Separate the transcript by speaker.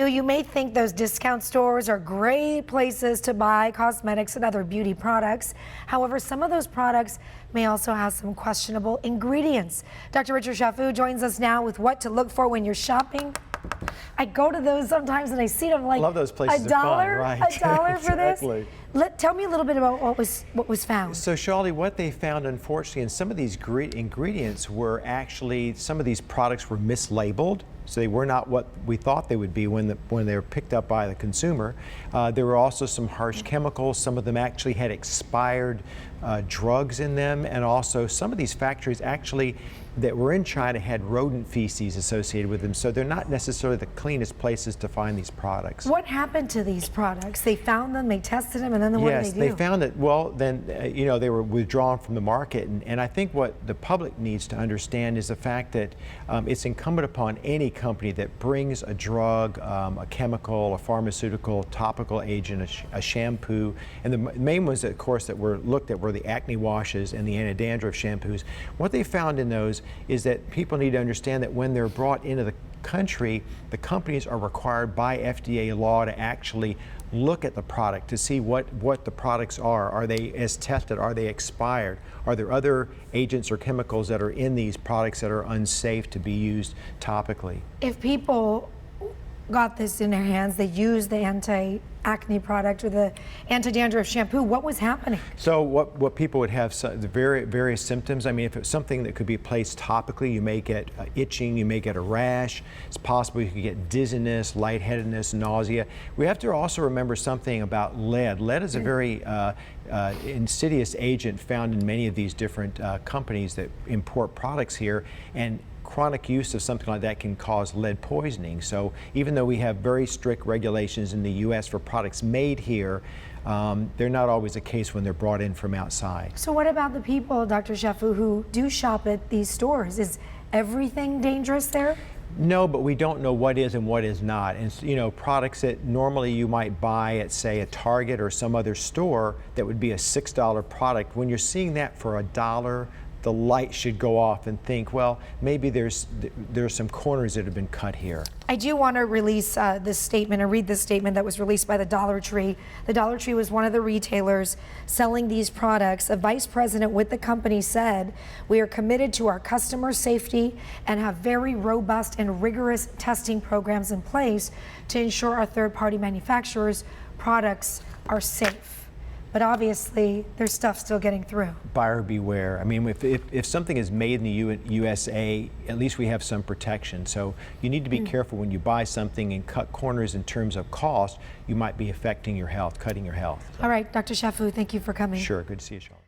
Speaker 1: Shafu, you may think those discount stores are great places to buy cosmetics and other beauty products. However, some of those products may also have some questionable ingredients. Dr. Richard Shafu joins us now with what to look for when you're shopping. I go to those sometimes and I see them like,
Speaker 2: I love those places.
Speaker 1: $1,
Speaker 2: right?
Speaker 1: $1 for this.
Speaker 2: Exactly.
Speaker 1: Tell me a little bit about what was found.
Speaker 2: So, Jolla, what they found, unfortunately, in some of these ingredients were actually, some of these products were mislabeled. So they were not what we thought they would be when they were picked up by the consumer. There were also some harsh chemicals. Some of them actually had expired drugs in them, and also some of these factories actually that were in China had rodent feces associated with them. So they're not necessarily the cleanest places to find these products.
Speaker 1: What happened to these products? They found them, they tested them, and then what did they do?
Speaker 2: Yes, they found that, well, then, they were withdrawn from the market. And I think what the public needs to understand is the fact that it's incumbent upon any company that brings a drug, a chemical, a pharmaceutical, topical agent, a shampoo, and the main ones, of course, that were looked at were the acne washes and the anti-dandruff shampoos. What they found in those is that people need to understand that when they're brought into the country, the companies are required by FDA law to actually look at the product to see what the products are. Are they as tested? Are they expired? Are there other agents or chemicals that are in these products that are unsafe to be used topically?
Speaker 1: If people got this in their hands, they used the anti-acne product or the anti-dandruff shampoo, what was happening?
Speaker 2: So what people would have, the various symptoms. I mean, if it's something that could be placed topically, you may get itching, you may get a rash. It's possible you could get dizziness, lightheadedness, nausea. We have to also remember something about lead. Lead is a very insidious agent found in many of these different companies that import products here, and chronic use of something like that can cause lead poisoning. So even though we have very strict regulations in the U.S. for products made here, they're not always the case when they're brought in from outside.
Speaker 1: So what about the people, Dr. Shafu, who do shop at these stores? Is everything dangerous there?
Speaker 2: No, but we don't know what is and what is not. And products that normally you might buy at, say, a Target or some other store that would be a $6 product, when you're seeing that for $1, the light should go off and think, well, maybe there's some corners that have been cut here.
Speaker 1: I do want to release this statement or read this statement that was released by the Dollar Tree. The Dollar Tree was one of the retailers selling these products. A vice president with the company said, "We are committed to our customer safety and have very robust and rigorous testing programs in place to ensure our third-party manufacturers' products are safe." But obviously, there's stuff still getting through.
Speaker 2: Buyer beware. I mean, if something is made in the USA, at least we have some protection. So you need to be careful when you buy something and cut corners in terms of cost. You might be affecting your health, cutting your health. So.
Speaker 1: All right, Dr. Shafu, thank you for coming.
Speaker 2: Sure, good to see you, Sean.